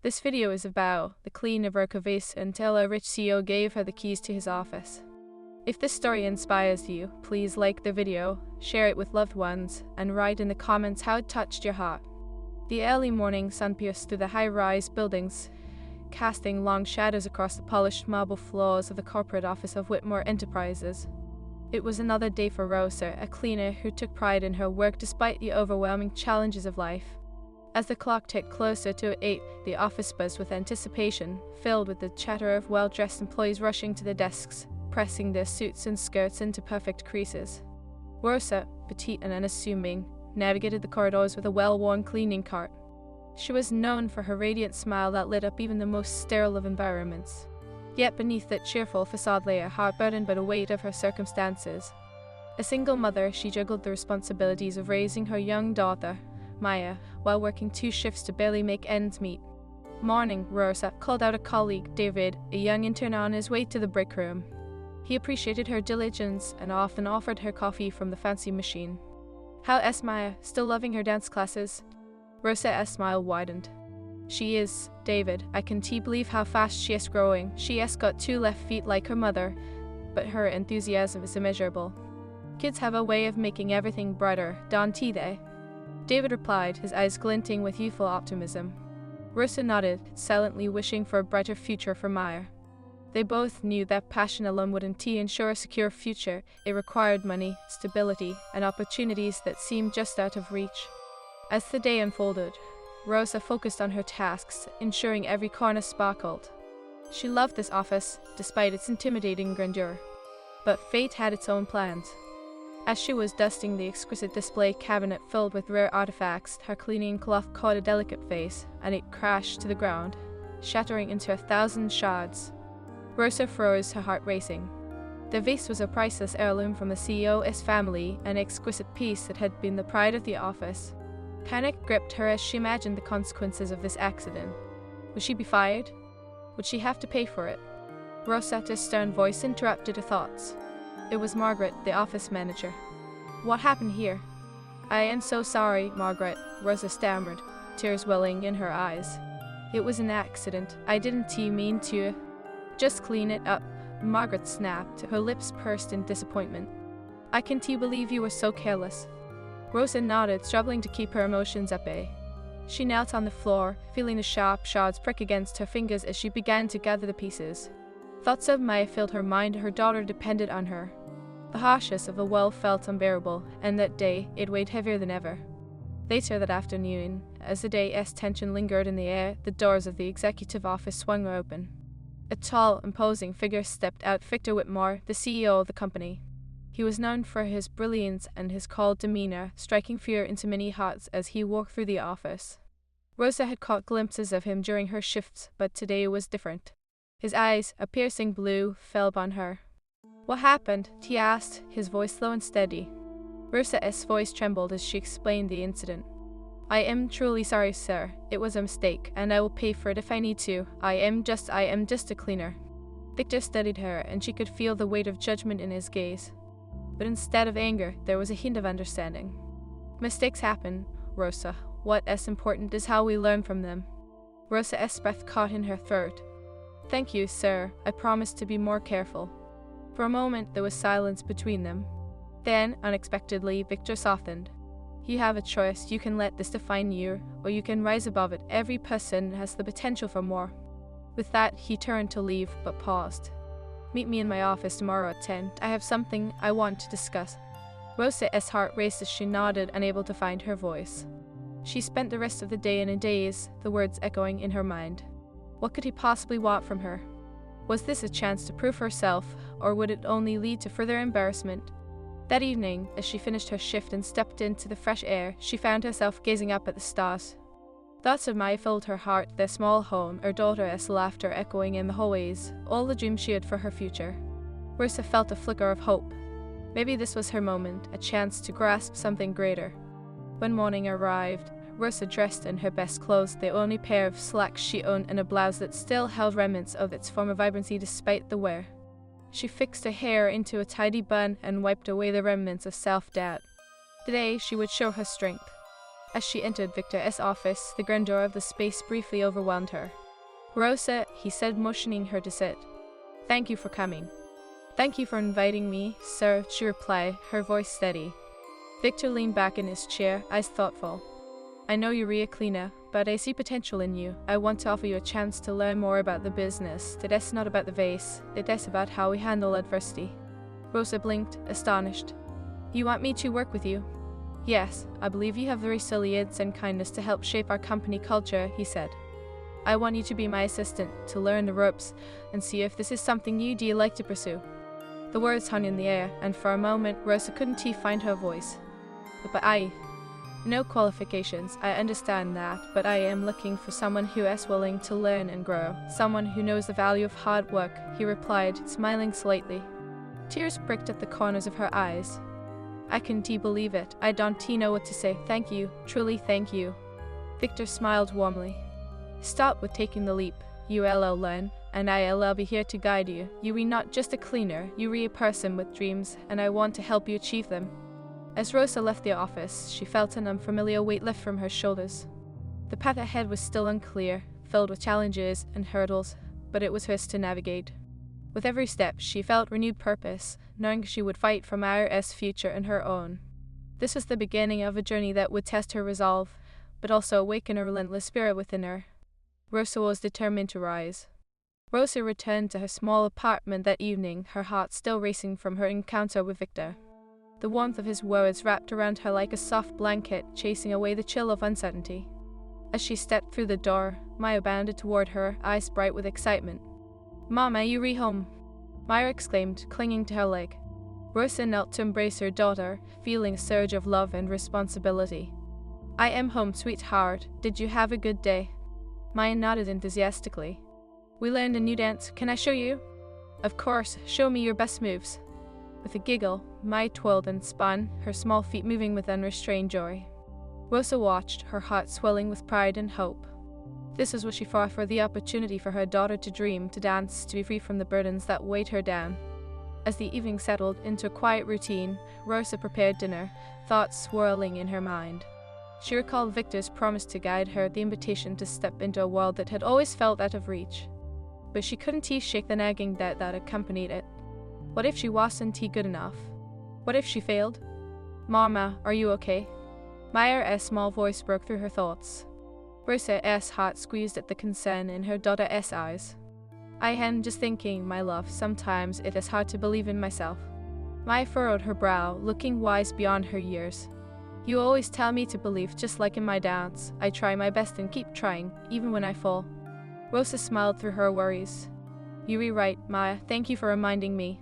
This video is about the cleaner work of Vase until a rich CEO gave her the keys to his office. If this story inspires you, please like the video, share it with loved ones, and write in the comments how it touched your heart. The early morning sun pierced through the high-rise buildings, casting long shadows across the polished marble floors of the corporate office of Whitmore Enterprises. It was another day for Rosa, a cleaner who took pride in her work despite the overwhelming challenges of life. As the clock ticked closer to 8, the office buzzed with anticipation, filled with the chatter of well-dressed employees rushing to their desks, pressing their suits and skirts into perfect creases. Rosa, petite and unassuming, navigated the corridors with a well-worn cleaning cart. She was known for her radiant smile that lit up even the most sterile of environments. Yet beneath that cheerful facade lay a heart burdened by the weight of her circumstances. A single mother, she juggled the responsibilities of raising her young daughter, Maya, while working 2 shifts to barely make ends meet. Morning, Rosa called out a colleague, David, a young intern on his way to the break room. He appreciated her diligence and often offered her coffee from the fancy machine. "How is Maya? Still loving her dance classes?" Rosa's smile widened. "She is, David. I can't believe how fast she is growing. She has got 2 left feet like her mother, but her enthusiasm is immeasurable. Kids have a way of making everything brighter, don't they?" David replied, his eyes glinting with youthful optimism. Rosa nodded, silently wishing for a brighter future for Maya. They both knew that passion alone wouldn't ensure a secure future. It required money, stability, and opportunities that seemed just out of reach. As the day unfolded, Rosa focused on her tasks, ensuring every corner sparkled. She loved this office, despite its intimidating grandeur. But fate had its own plans. As she was dusting the exquisite display cabinet filled with rare artifacts, her cleaning cloth caught a delicate vase, and it crashed to the ground, shattering into 1,000 shards. Rosa froze, her heart racing. The vase was a priceless heirloom from the CEO's family, an exquisite piece that had been the pride of the office. Panic gripped her as she imagined the consequences of this accident. Would she be fired? Would she have to pay for it? Rosa's stern voice interrupted her thoughts. It was Margaret, the office manager. "What happened here?" "I am so sorry, Margaret," Rosa stammered, tears welling in her eyes. "It was an accident. I didn't mean to." "Just clean it up," Margaret snapped, her lips pursed in disappointment. "I can't believe you were so careless." Rosa nodded, struggling to keep her emotions at bay. She knelt on the floor, feeling the sharp shards prick against her fingers as she began to gather the pieces. Thoughts of Maya filled her mind. Her daughter depended on her. The harshness of the world felt unbearable, and that day it weighed heavier than ever. Later that afternoon, as the day's tension lingered in the air, the doors of the executive office swung open. A tall, imposing figure stepped out, Victor Whitmore, the CEO of the company. He was known for his brilliance and his cold demeanor, striking fear into many hearts as he walked through the office. Rosa had caught glimpses of him during her shifts, but today was different. His eyes, a piercing blue, fell upon her. "What happened?" he asked, his voice low and steady. Rosa's voice trembled as she explained the incident. "I am truly sorry, sir. It was a mistake, and I will pay for it if I need to. I am just a cleaner." Victor studied her, and she could feel the weight of judgment in his gaze. But instead of anger, there was a hint of understanding. "Mistakes happen, Rosa. What is important is how we learn from them." Rosa's breath caught in her throat. "Thank you, sir. I promise to be more careful." For a moment, there was silence between them. Then, unexpectedly, Victor softened. "You have a choice. You can let this define you, or you can rise above it. Every person has the potential for more." With that, he turned to leave, but paused. "Meet me in my office tomorrow at 10. I have something I want to discuss." Rosa's heart raced as she nodded, unable to find her voice. She spent the rest of the day in a daze, the words echoing in her mind. What could he possibly want from her? Was this a chance to prove herself, or would it only lead to further embarrassment? That evening, as she finished her shift and stepped into the fresh air, she found herself gazing up at the stars. Thoughts of Maya filled her heart, their small home, her daughter's laughter echoing in the hallways, all the dreams she had for her future. Rosa felt a flicker of hope. Maybe this was her moment, a chance to grasp something greater. When morning arrived, Rosa dressed in her best clothes, the only pair of slacks she owned, and a blouse that still held remnants of its former vibrancy despite the wear. She fixed her hair into a tidy bun and wiped away the remnants of self-doubt. Today she would show her strength. As she entered Victor's office, the grandeur of the space briefly overwhelmed her. "Rosa," he said, motioning her to sit. "Thank you for coming." "Thank you for inviting me, sir," she replied, her voice steady. Victor leaned back in his chair, eyes thoughtful. "I know you're a cleaner, but I see potential in you. I want to offer you a chance to learn more about the business. It's not about the vase, it's about how we handle adversity." Rosa blinked, astonished. "You want me to work with you?" "Yes, I believe you have the resilience and kindness to help shape our company culture," he said. "I want you to be my assistant, to learn the ropes, and see if this is something you'd like to pursue." The words hung in the air, and for a moment Rosa couldn't find her voice. "But no qualifications, I understand that, but I am looking for someone who is willing to learn and grow, someone who knows the value of hard work," he replied, smiling slightly. Tears pricked at the corners of her eyes. "I can't believe it. I don't know what to say. Thank you, truly thank you." Victor smiled warmly. "Stop with taking the leap. You'll learn, and I'll be here to guide you. You're not just a cleaner, you're a person with dreams, and I want to help you achieve them." As Rosa left the office, she felt an unfamiliar weight lift from her shoulders. The path ahead was still unclear, filled with challenges and hurdles, but it was hers to navigate. With every step, she felt renewed purpose, knowing she would fight for Myra's future and her own. This was the beginning of a journey that would test her resolve, but also awaken a relentless spirit within her. Rosa was determined to rise. Rosa returned to her small apartment that evening, her heart still racing from her encounter with Victor. The warmth of his words wrapped around her like a soft blanket, chasing away the chill of uncertainty. As she stepped through the door, Maya bounded toward her, eyes bright with excitement. "Mama, you home?" Myra exclaimed, clinging to her leg. Rosa knelt to embrace her daughter, feeling a surge of love and responsibility. "I am home, sweetheart. Did you have a good day?" Maya nodded enthusiastically. "We learned a new dance. Can I show you?" "Of course, show me your best moves." With a giggle, Maya twirled and spun, her small feet moving with unrestrained joy. Rosa watched, her heart swelling with pride and hope. This is what she fought for, the opportunity for her daughter to dream, to dance, to be free from the burdens that weighed her down. As the evening settled into a quiet routine, Rosa prepared dinner, thoughts swirling in her mind. She recalled Victor's promise to guide her, the invitation to step into a world that had always felt out of reach. But she couldn't shake the nagging doubt that accompanied it. What if she wasn't good enough? What if she failed? "Mama, are you okay?" Myra's small voice broke through her thoughts. Rosa's heart squeezed at the concern in her daughter's eyes. "I am just thinking, my love, sometimes it is hard to believe in myself." Maya furrowed her brow, looking wise beyond her years. "You always tell me to believe, just like in my dance. I try my best and keep trying, even when I fall." Rosa smiled through her worries. "You're right, Maya. Thank you for reminding me."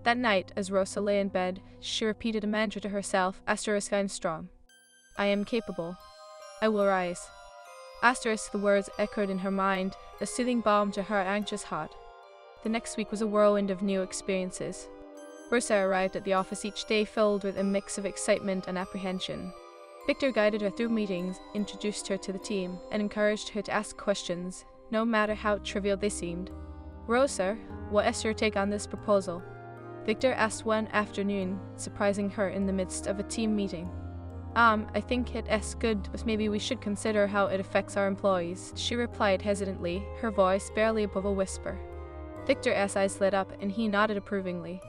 That night, as Rosa lay in bed, she repeated a mantra to herself, asterisk, "I'm strong. I am capable. I will rise." Asterisk, the words echoed in her mind, a soothing balm to her anxious heart. The next week was a whirlwind of new experiences. Rosa arrived at the office each day filled with a mix of excitement and apprehension. Victor guided her through meetings, introduced her to the team, and encouraged her to ask questions, no matter how trivial they seemed. "Rosa, what is your take on this proposal?" Victor asked one afternoon, surprising her in the midst of a team meeting. I think it is good, but maybe we should consider how it affects our employees," she replied hesitantly, her voice barely above a whisper. Victor's eyes lit up, and he nodded approvingly.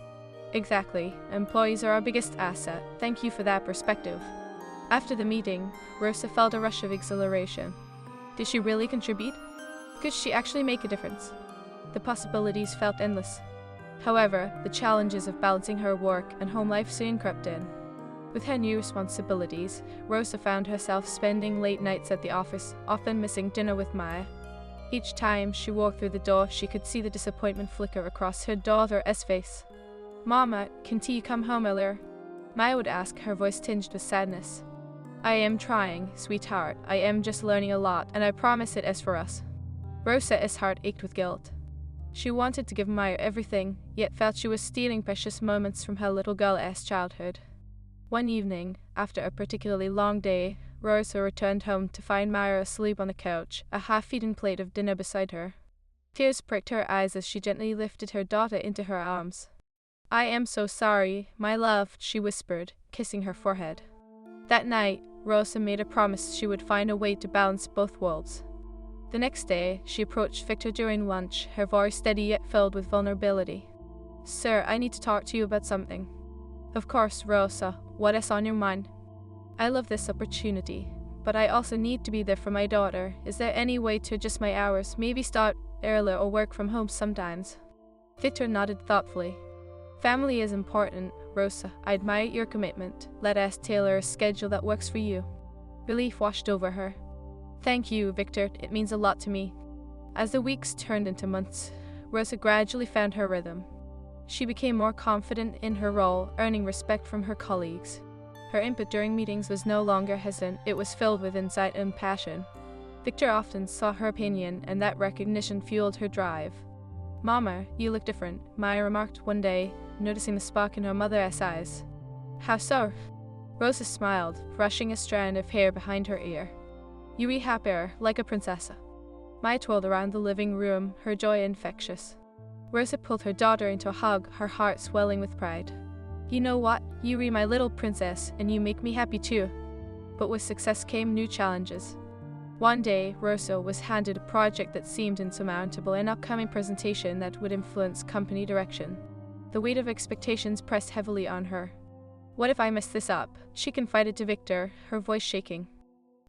"Exactly. Employees are our biggest asset. Thank you for that perspective." After the meeting, Rosa felt a rush of exhilaration. Did she really contribute? Could she actually make a difference? The possibilities felt endless. However, the challenges of balancing her work and home life soon crept in. With her new responsibilities, Rosa found herself spending late nights at the office, often missing dinner with Maya. Each time she walked through the door, she could see the disappointment flicker across her daughter's face. "Mama, can't you come home earlier?" Maya would ask, her voice tinged with sadness. "I am trying, sweetheart. I am just learning a lot, and I promise it is for us." Rosa's heart ached with guilt. She wanted to give Maya everything, yet felt she was stealing precious moments from her little girl's childhood. One evening, after a particularly long day, Rosa returned home to find Maya asleep on the couch, a half-eaten plate of dinner beside her. Tears pricked her eyes as she gently lifted her daughter into her arms. "I am so sorry, my love," she whispered, kissing her forehead. That night, Rosa made a promise she would find a way to balance both worlds. The next day, she approached Victor during lunch, her voice steady yet filled with vulnerability. "Sir, I need to talk to you about something." "Of course, Rosa. What is on your mind?" "I love this opportunity, but I also need to be there for my daughter. Is there any way to adjust my hours, maybe start earlier or work from home sometimes?" Victor nodded thoughtfully. "Family is important, Rosa. I admire your commitment. Let us tailor a schedule that works for you." Relief washed over her. "Thank you, Victor. It means a lot to me." As the weeks turned into months, Rosa gradually found her rhythm. She became more confident in her role, earning respect from her colleagues. Her input during meetings was no longer hesitant, it was filled with insight and passion. Victor often saw her opinion, and that recognition fueled her drive. "Mama, you look different," Maya remarked one day, noticing the spark in her mother's eyes. "How so?" Rosa smiled, brushing a strand of hair behind her ear. "You read happier, like a princess." Maya twirled around the living room, her joy infectious. Rosa pulled her daughter into a hug, her heart swelling with pride. "You know what? You read my little princess, and you make me happy too." But with success came new challenges. One day, Rosa was handed a project that seemed insurmountable, an upcoming presentation that would influence company direction. The weight of expectations pressed heavily on her. "What if I mess this up?" she confided to Victor, her voice shaking.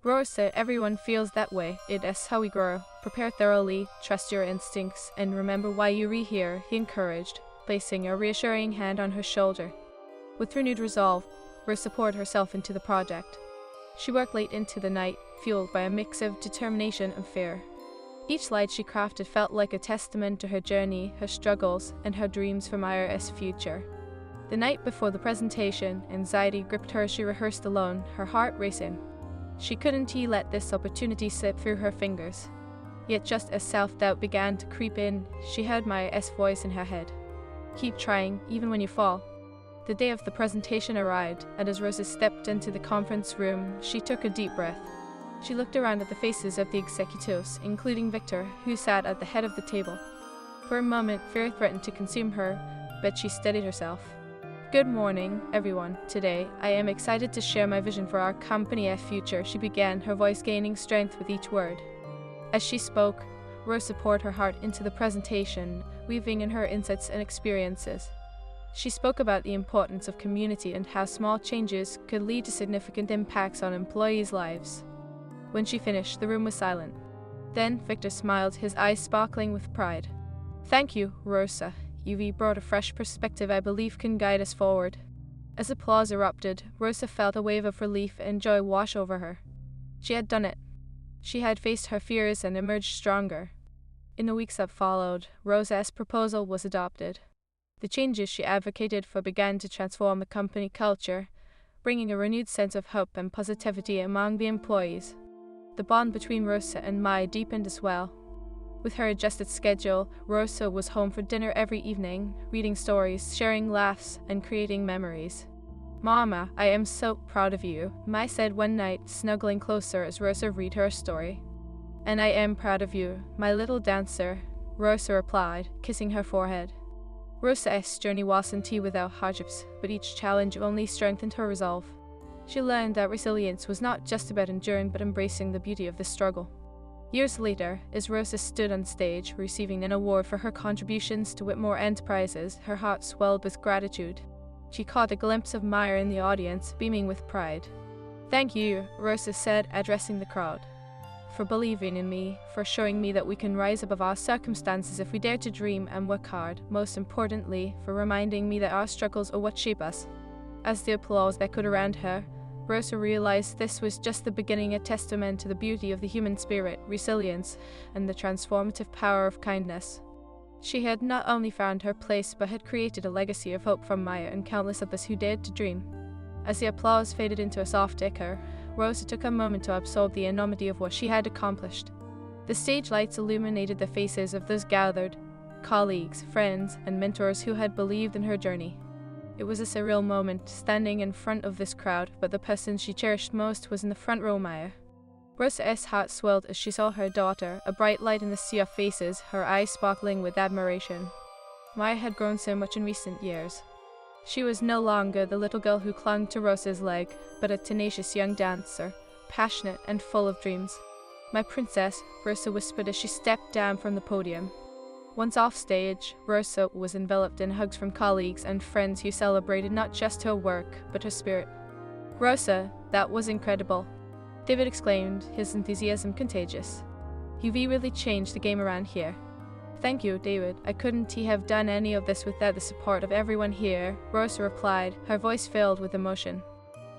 "Rosa, everyone feels that way. It is how we grow. Prepare thoroughly, trust your instincts, and remember why you are here," he encouraged, placing a reassuring hand on her shoulder. With renewed resolve, Rosa poured herself into the project. She worked late into the night, fueled by a mix of determination and fear. Each slide she crafted felt like a testament to her journey, her struggles, and her dreams for Maya's future. The night before the presentation, anxiety gripped her as she rehearsed alone, her heart racing. She couldn't let this opportunity slip through her fingers. Yet just as self-doubt began to creep in, she heard Maya's voice in her head. "Keep trying, even when you fall." The day of the presentation arrived, and as Rosa stepped into the conference room, she took a deep breath. She looked around at the faces of the executives, including Victor, who sat at the head of the table. For a moment, fear threatened to consume her, but she steadied herself. "Good morning, everyone. Today, I am excited to share my vision for our company's future," she began, her voice gaining strength with each word. As she spoke, Rosa poured her heart into the presentation, weaving in her insights and experiences. She spoke about the importance of community and how small changes could lead to significant impacts on employees' lives. When she finished, the room was silent. Then Victor smiled, his eyes sparkling with pride. "Thank you, Rosa. You've brought a fresh perspective I believe can guide us forward." As applause erupted, Rosa felt a wave of relief and joy wash over her. She had done it. She had faced her fears and emerged stronger. In the weeks that followed, Rosa's proposal was adopted. The changes she advocated for began to transform the company culture, bringing a renewed sense of hope and positivity among the employees. The bond between Rosa and Maya deepened as well. With her adjusted schedule, Rosa was home for dinner every evening, reading stories, sharing laughs, and creating memories. "Mama, I am so proud of you," Maya said one night, snuggling closer as Rosa read her a story. "And I am proud of you, my little dancer," Rosa replied, kissing her forehead. Rosa's journey wasn't without hardships, but each challenge only strengthened her resolve. She learned that resilience was not just about enduring but embracing the beauty of the struggle. Years later, as Rosa stood on stage, receiving an award for her contributions to Whitmore Enterprises, her heart swelled with gratitude. She caught a glimpse of Maya in the audience, beaming with pride. "Thank you," Rosa said, addressing the crowd, "for believing in me, for showing me that we can rise above our circumstances if we dare to dream and work hard, most importantly, for reminding me that our struggles are what shape us." As the applause echoed around her, Rosa realized this was just the beginning, a testament to the beauty of the human spirit, resilience, and the transformative power of kindness. She had not only found her place but had created a legacy of hope for Maya and countless others who dared to dream. As the applause faded into a soft echo, Rosa took a moment to absorb the enormity of what she had accomplished. The stage lights illuminated the faces of those gathered, colleagues, friends, and mentors who had believed in her journey. It was a surreal moment, standing in front of this crowd, but the person she cherished most was in the front row, Maya. Rosa's heart swelled as she saw her daughter, a bright light in the sea of faces, her eyes sparkling with admiration. Maya had grown so much in recent years. She was no longer the little girl who clung to Rosa's leg, but a tenacious young dancer, passionate and full of dreams. "My princess," Rosa whispered as she stepped down from the podium. Once off stage, Rosa was enveloped in hugs from colleagues and friends who celebrated not just her work, but her spirit. "Rosa, that was incredible," David exclaimed, his enthusiasm contagious. "You've really changed the game around here." "Thank you, David. I couldn't have done any of this without the support of everyone here," Rosa replied, her voice filled with emotion.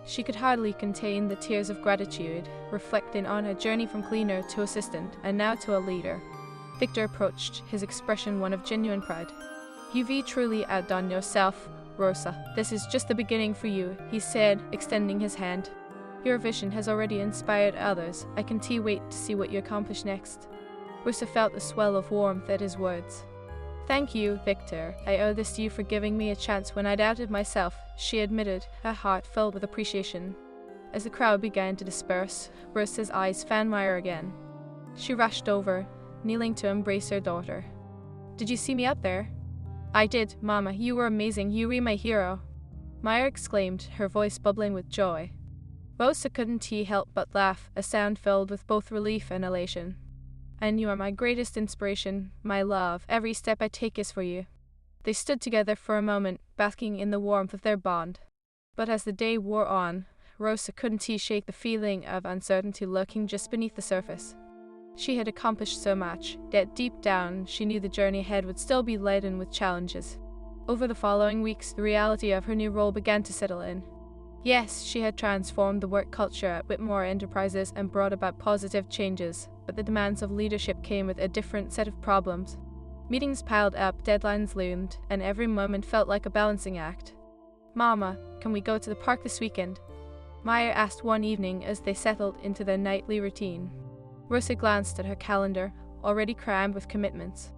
She could hardly contain the tears of gratitude, reflecting on her journey from cleaner to assistant, and now to a leader. Victor approached, his expression one of genuine pride. "You've truly outdone yourself, Rosa. This is just the beginning for you," he said, extending his hand. "Your vision has already inspired others. I can't wait to see what you accomplish next." Rosa felt a swell of warmth at his words. "Thank you, Victor. I owe this to you for giving me a chance when I doubted myself," she admitted, her heart filled with appreciation. As the crowd began to disperse, Rosa's eyes found Maya again. She rushed over, kneeling to embrace her daughter. "Did you see me up there?" "I did, Mama. You were amazing. You were my hero," Maya exclaimed, her voice bubbling with joy. Rosa couldn't help but laugh, a sound filled with both relief and elation. "And you are my greatest inspiration, my love. Every step I take is for you." They stood together for a moment, basking in the warmth of their bond. But as the day wore on, Rosa couldn't shake the feeling of uncertainty lurking just beneath the surface. She had accomplished so much, yet deep down she knew the journey ahead would still be laden with challenges. Over the following weeks, the reality of her new role began to settle in. Yes, she had transformed the work culture at Whitmore Enterprises and brought about positive changes, but the demands of leadership came with a different set of problems. Meetings piled up, deadlines loomed, and every moment felt like a balancing act. "Mama, can we go to the park this weekend?" Maya asked one evening as they settled into their nightly routine. Rosa glanced at her calendar, already crammed with commitments.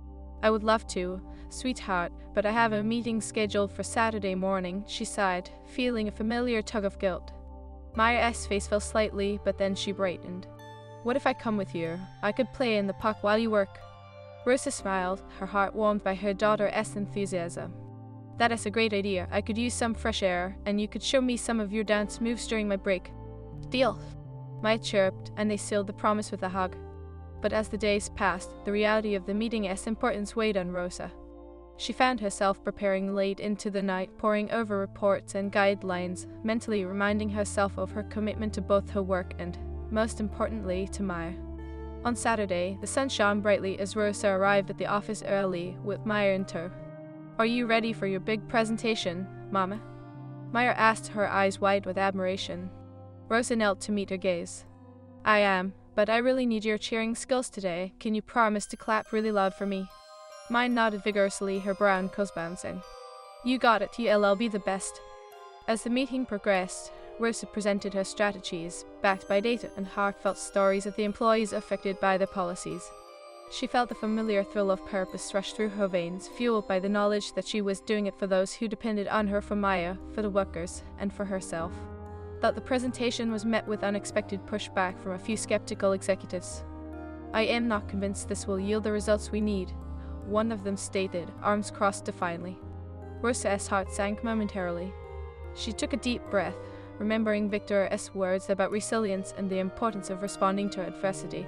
"I would love to, sweetheart, but I have a meeting scheduled for Saturday morning," she sighed, feeling a familiar tug of guilt. Maya's face fell slightly, but then she brightened. "What if I come with you? I could play in the park while you work." Rosa smiled, her heart warmed by her daughter's enthusiasm. "That is a great idea. I could use some fresh air, and you could show me some of your dance moves during my break." "Deal," Maya chirped, and they sealed the promise with a hug. But as the days passed, the reality of the meeting's importance weighed on Rosa. She found herself preparing late into the night, poring over reports and guidelines, mentally reminding herself of her commitment to both her work and, most importantly, to Maya. On Saturday, the sun shone brightly as Rosa arrived at the office early, with Maya in tow. "Are you ready for your big presentation, Mama?" Maya asked, her eyes wide with admiration. Rosa knelt to meet her gaze. "I am, but I really need your cheering skills today. Can you promise to clap really loud for me?" Maya nodded vigorously, her brown curls bouncing. "You got it. You'll be the best." As the meeting progressed, Rosa presented her strategies, backed by data and heartfelt stories of the employees affected by their policies. She felt the familiar thrill of purpose rush through her veins, fueled by the knowledge that she was doing it for those who depended on her, for Maya, for the workers, and for herself. But the presentation was met with unexpected pushback from a few skeptical executives. "I am not convinced this will yield the results we need," one of them stated, arms crossed defiantly. Rosa's heart sank momentarily. She took a deep breath, remembering Victor's words about resilience and the importance of responding to adversity.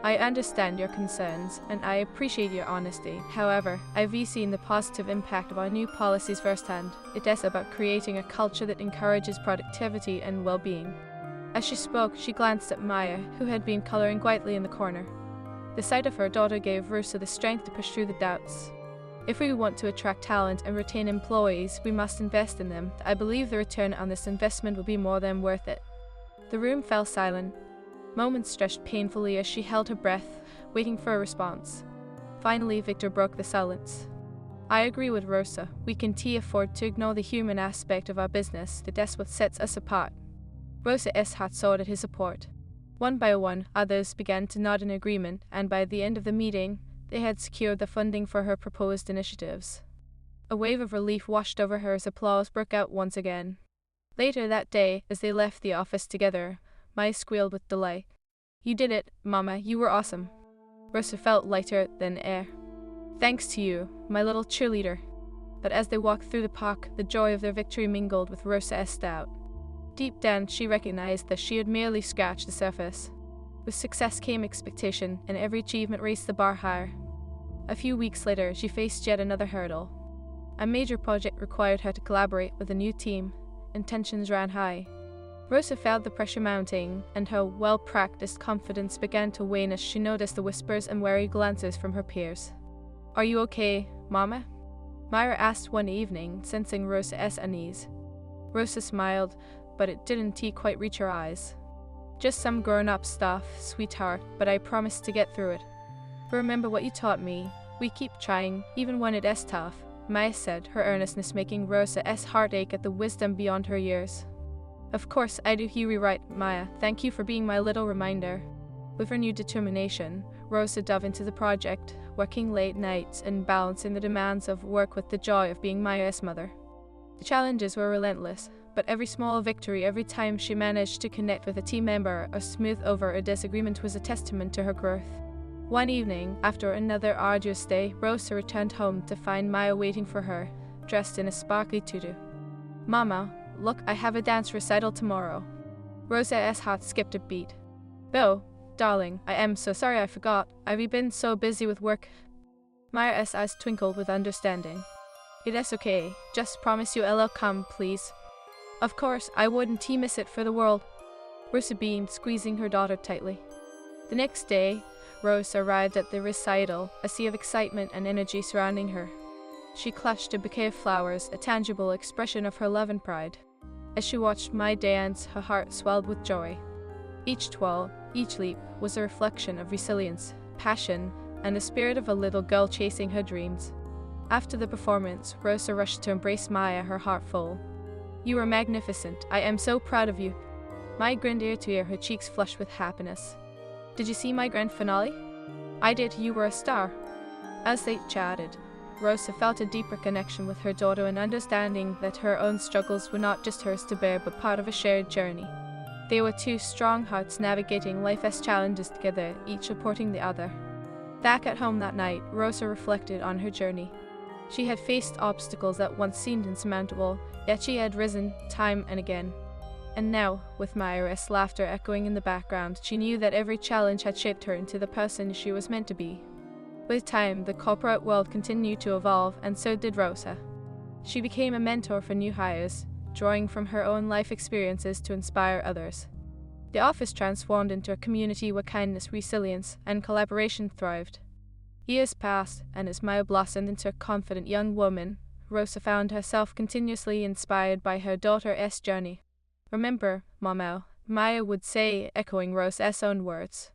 "I understand your concerns, and I appreciate your honesty. However, I've seen the positive impact of our new policies firsthand. It is about creating a culture that encourages productivity and well-being." As she spoke, she glanced at Maya, who had been coloring quietly in the corner. The sight of her daughter gave Rosa the strength to push through the doubts. "If we want to attract talent and retain employees, we must invest in them. I believe the return on this investment will be more than worth it." The room fell silent. Moments stretched painfully as she held her breath, waiting for a response. Finally, Victor broke the silence. "I agree with Rosa. We can't afford to ignore the human aspect of our business. That's what sets us apart." Rosa's heart soared at his support. One by one, others began to nod in agreement, and by the end of the meeting, they had secured the funding for her proposed initiatives. A wave of relief washed over her as applause broke out once again. Later that day, as they left the office together, Maya squealed with delight. "You did it, Mama. You were awesome." Rosa felt lighter than air. "Thanks to you, my little cheerleader." but as they walked through the park, the joy of their victory mingled with Rosa's doubt. Deep down, she recognized that she had merely scratched the surface. With success came expectation, and every achievement raised the bar higher. A few weeks later, she faced yet another hurdle. A major project required her to collaborate with a new team, and tensions ran high. Rosa felt the pressure mounting, and her well-practiced confidence began to wane as she noticed the whispers and wary glances from her peers. "Are you okay, Mama?" Myra asked one evening, sensing Rosa's unease. Rosa smiled, but it didn't quite reach her eyes. "Just some grown-up stuff, sweetheart, but I promise to get through it. Remember what you taught me. We keep trying, even when it is tough," Maya said, her earnestness making Rosa's heart ache at the wisdom beyond her years. "Of course, I do you right, Maya. Thank you for being my little reminder." With renewed determination, Rosa dove into the project, working late nights and balancing the demands of work with the joy of being Maya's mother. The challenges were relentless, but every small victory, every time she managed to connect with a team member or smooth over a disagreement was a testament to her growth. One evening, after another arduous day, Rosa returned home to find Maya waiting for her, dressed in a sparkly tutu. "Mama, look, I have a dance recital tomorrow." Rosa's heart skipped a beat. "Oh, darling, I am so sorry I forgot. I've been so busy with work." Maya's eyes twinkled with understanding. "It is okay. Just promise you'll come, please." "Of course, I wouldn't miss it for the world." Rosa beamed, squeezing her daughter tightly. The next day, Rosa arrived at the recital, a sea of excitement and energy surrounding her. She clutched a bouquet of flowers, a tangible expression of her love and pride. As she watched Maya dance, her heart swelled with joy. Each twirl, each leap, was a reflection of resilience, passion, and the spirit of a little girl chasing her dreams. After the performance, Rosa rushed to embrace Maya, her heart full. "You were magnificent. I am so proud of you." Maya grinned ear to ear, her cheeks flushed with happiness. "Did you see my grand finale?" "I did. You were a star." As they chatted, Rosa felt a deeper connection with her daughter and understanding that her own struggles were not just hers to bear but part of a shared journey. They were two strong hearts navigating life's challenges together, each supporting the other. Back at home that night, Rosa reflected on her journey. She had faced obstacles that once seemed insurmountable, yet she had risen time and again. And now, with Maya's laughter echoing in the background, she knew that every challenge had shaped her into the person she was meant to be. With time, the corporate world continued to evolve, and so did Rosa. She became a mentor for new hires, drawing from her own life experiences to inspire others. The office transformed into a community where kindness, resilience, and collaboration thrived. Years passed, and as Maya blossomed into a confident young woman, Rosa found herself continuously inspired by her daughter's journey. "Remember, Mama," Maya would say, echoing Rosa's own words.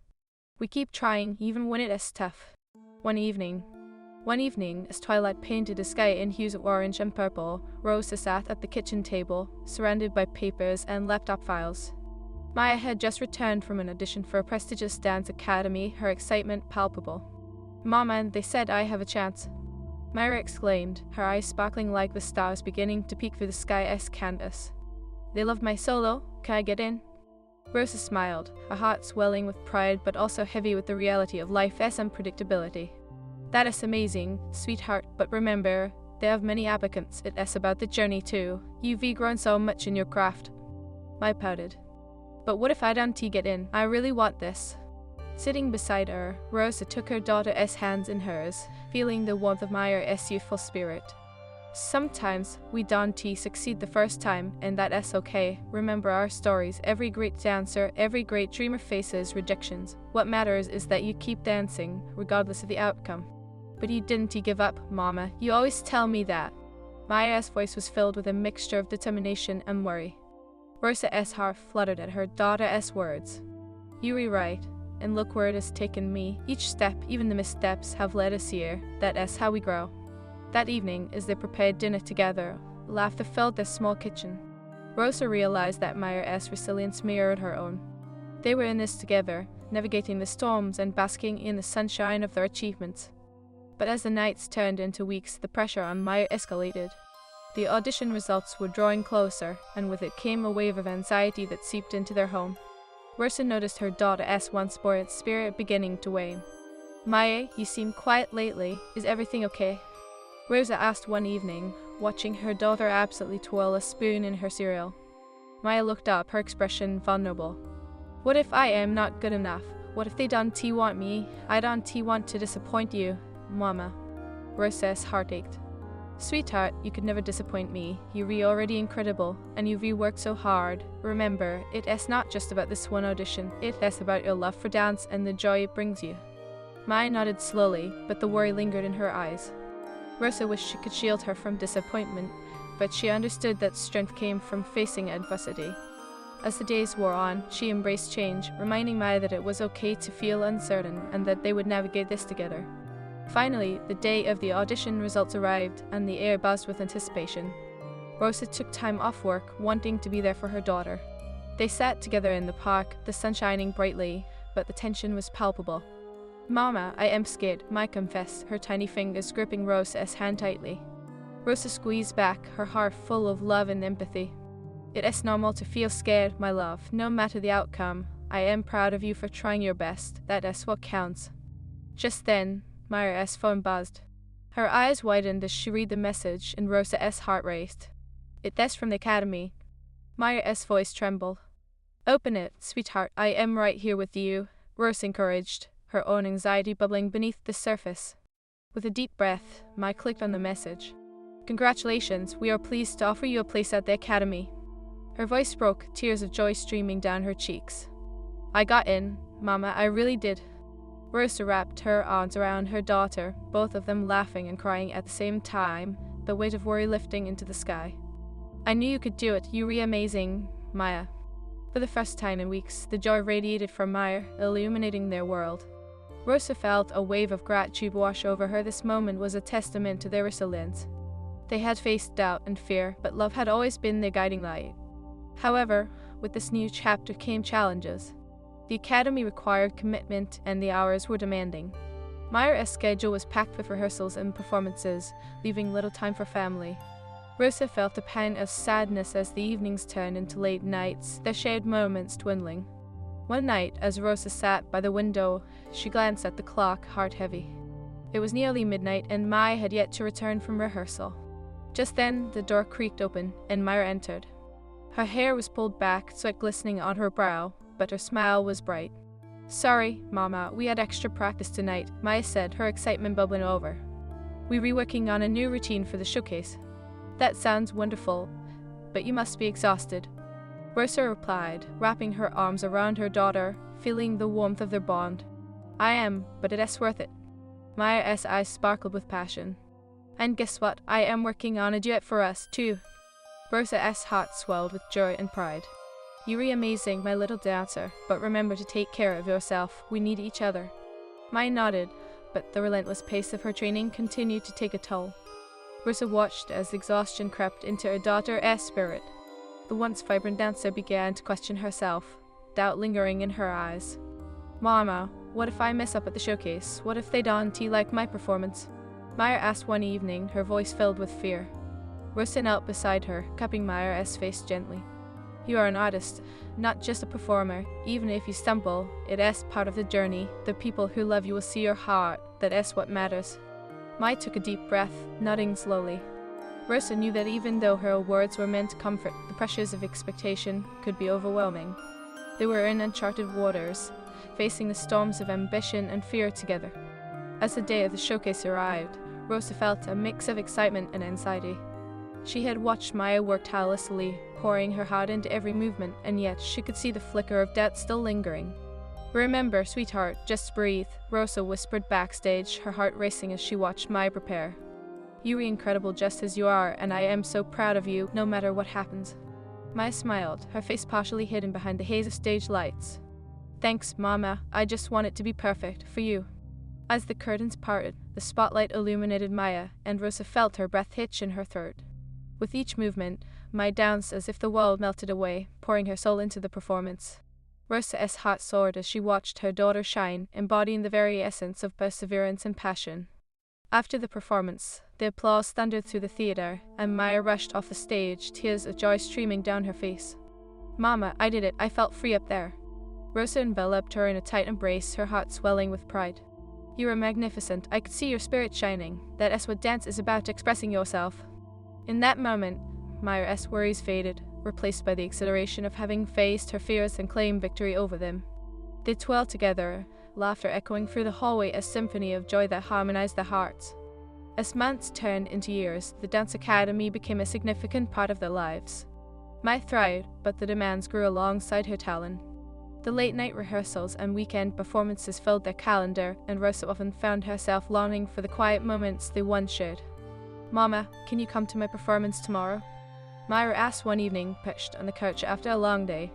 "We keep trying, even when it is tough." One evening, as twilight painted the sky in hues of orange and purple, Rosa sat at the kitchen table, surrounded by papers and laptop files. Maya had just returned from an audition for a prestigious dance academy, her excitement palpable. "Mama, they said I have a chance," Myra exclaimed, her eyes sparkling like the stars beginning to peek through the sky's canvas. "They love my solo. Can I get in?" Rosa smiled, her heart swelling with pride but also heavy with the reality of life's unpredictability. "That is amazing, sweetheart, but remember, there are many applicants. It is about the journey too. You've grown so much in your craft." Maya pouted. "But what if I don't get in? I really want this." Sitting beside her, Rosa took her daughter's hands in hers, feeling the warmth of Maya's youthful spirit. "Sometimes we don't succeed the first time, and that is okay. Remember our stories. Every great dancer, every great dreamer faces rejections. What matters is that you keep dancing, regardless of the outcome." "But you didn't give up, Mama. You always tell me that." Maya's voice was filled with a mixture of determination and worry. Rosa's heart fluttered at her daughter's words. "You were right, and look where it has taken me. Each step, even the missteps, have led us here. That is how we grow." That evening, as they prepared dinner together, laughter filled their small kitchen. Rosa realized that Maya's resilience mirrored her own. They were in this together, navigating the storms and basking in the sunshine of their achievements. But as the nights turned into weeks, the pressure on Maya escalated. The audition results were drawing closer, and with it came a wave of anxiety that seeped into their home. Rosa noticed her daughter's once buoyant spirit beginning to wane. "Maya, you seem quiet lately. Is everything okay?" Rosa asked one evening, watching her daughter absently twirl a spoon in her cereal. Maya looked up, her expression vulnerable. What if I am not good enough? What if they don't want me? I don't want to disappoint you, Mama. Rosa's heart ached. Sweetheart, you could never disappoint me. You're already incredible, and you've worked so hard. Remember, it is not just about this one audition. It is about your love for dance and the joy it brings you. Maya nodded slowly, but the worry lingered in her eyes. Rosa wished she could shield her from disappointment, but she understood that strength came from facing adversity. As the days wore on, she embraced change, reminding Maya that it was okay to feel uncertain and that they would navigate this together. Finally, the day of the audition results arrived, and the air buzzed with anticipation. Rosa took time off work, wanting to be there for her daughter. They sat together in the park, the sun shining brightly, but the tension was palpable. Mama, I am scared, Maya confessed, her tiny fingers gripping Rosa's hand tightly. Rosa squeezed back, her heart full of love and empathy. It is normal to feel scared, my love, no matter the outcome. I am proud of you for trying your best. That is what counts. Just then, Maya's phone buzzed. Her eyes widened as she read the message, and Rosa's heart raced. It is from the academy. Maya's voice trembled. Open it, sweetheart. I am right here with you, Rosa encouraged, her own anxiety bubbling beneath the surface. With a deep breath, Maya clicked on the message. Congratulations, we are pleased to offer you a place at the academy. Her voice broke, tears of joy streaming down her cheeks. I got in, Mama, I really did. Rosa wrapped her arms around her daughter, both of them laughing and crying at the same time, the weight of worry lifting into the sky. I knew you could do it, you were amazing, Maya. For the first time in weeks, the joy radiated from Maya, illuminating their world. Rosa felt a wave of gratitude wash over her. This moment was a testament to their resilience. They had faced doubt and fear, but love had always been their guiding light. However, with this new chapter came challenges. The academy required commitment, and the hours were demanding. Maya's schedule was packed with rehearsals and performances, leaving little time for family. Rosa felt a pang of sadness as the evenings turned into late nights, their shared moments dwindling. One night, as Rosa sat by the window, she glanced at the clock, heart heavy. It was nearly midnight, and Maya had yet to return from rehearsal. Just then, the door creaked open, and Maya entered. Her hair was pulled back, sweat glistening on her brow, but her smile was bright. Sorry, Mama, we had extra practice tonight, Maya said, her excitement bubbling over. We're reworking on a new routine for the showcase. That sounds wonderful, but you must be exhausted. Rosa replied, wrapping her arms around her daughter, feeling the warmth of their bond. I am, but it is worth it. Maya's eyes sparkled with passion. And guess what? I am working on a duet for us, too. Rosa's heart swelled with joy and pride. You're amazing, my little dancer, but remember to take care of yourself. We need each other. Maya nodded, but the relentless pace of her training continued to take a toll. Rosa watched as exhaustion crept into her daughter's spirit. The once vibrant dancer began to question herself, doubt lingering in her eyes. Mama, what if I mess up at the showcase? What if they don't like my performance? Maya asked one evening, her voice filled with fear. Rosa knelt beside her, cupping Maya's face gently. You are an artist, not just a performer. Even if you stumble, it is part of the journey. The people who love you will see your heart. That is what matters. Maya took a deep breath, nodding slowly. Rosa knew that even though her words were meant to comfort, the pressures of expectation could be overwhelming. They were in uncharted waters, facing the storms of ambition and fear together. As the day of the showcase arrived, Rosa felt a mix of excitement and anxiety. She had watched Maya work tirelessly, pouring her heart into every movement, and yet she could see the flicker of doubt still lingering. Remember, sweetheart, just breathe, Rosa whispered backstage, her heart racing as she watched Maya prepare. You are incredible just as you are, and I am so proud of you, no matter what happens. Maya smiled, her face partially hidden behind the haze of stage lights. Thanks, Mama, I just want it to be perfect, for you. As the curtains parted, the spotlight illuminated Maya, and Rosa felt her breath hitch in her throat. With each movement, Maya danced as if the world melted away, pouring her soul into the performance. Rosa's heart soared as she watched her daughter shine, embodying the very essence of perseverance and passion. After the performance, the applause thundered through the theater, and Maya rushed off the stage, tears of joy streaming down her face. Mama, I did it, I felt free up there. Rosa enveloped her in a tight embrace, her heart swelling with pride. You are magnificent. I could see your spirit shining. That is what dance is about, expressing yourself. In that moment, Myra's worries faded, replaced by the exhilaration of having faced her fears and claimed victory over them. They twirled together, laughter echoing through the hallway, a symphony of joy that harmonized their hearts. As months turned into years, the dance academy became a significant part of their lives. Maya thrived, but the demands grew alongside her talent. The late-night rehearsals and weekend performances filled their calendar, and Rosa often found herself longing for the quiet moments they once shared. "Mama, can you come to my performance tomorrow?" Myra asked one evening, perched on the couch after a long day.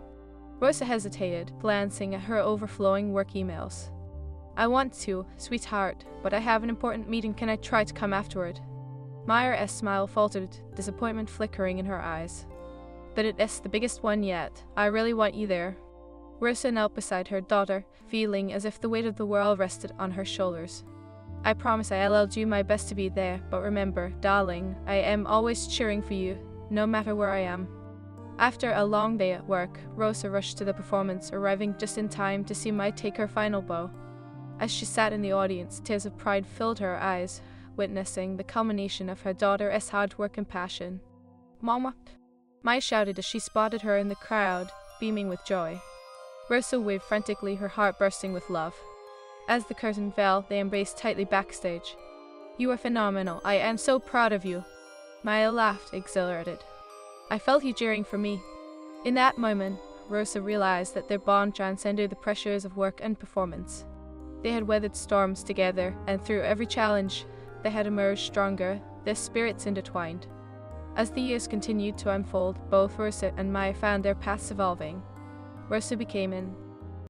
Rosa hesitated, glancing at her overflowing work emails. "I want to, sweetheart, but I have an important meeting. Can I try to come afterward?" Myra's smile faltered, disappointment flickering in her eyes. "But it is the biggest one yet. I really want you there." Rosa knelt beside her daughter, feeling as if the weight of the world rested on her shoulders. "I promise I'll do my best to be there, but remember, darling, I am always cheering for you, no matter where I am." After a long day at work, Rosa rushed to the performance, arriving just in time to see Maya take her final bow. As she sat in the audience, tears of pride filled her eyes, witnessing the culmination of her daughter's hard work and passion. "Mama!" Maya shouted as she spotted her in the crowd, beaming with joy. Rosa waved frantically, her heart bursting with love. As the curtain fell, they embraced tightly backstage. "You are phenomenal. I am so proud of you." Maya laughed, exhilarated. "I felt you cheering for me." In that moment, Rosa realized that their bond transcended the pressures of work and performance. They had weathered storms together, and through every challenge, they had emerged stronger, their spirits intertwined. As the years continued to unfold, both Rosa and Maya found their paths evolving. Rosa became an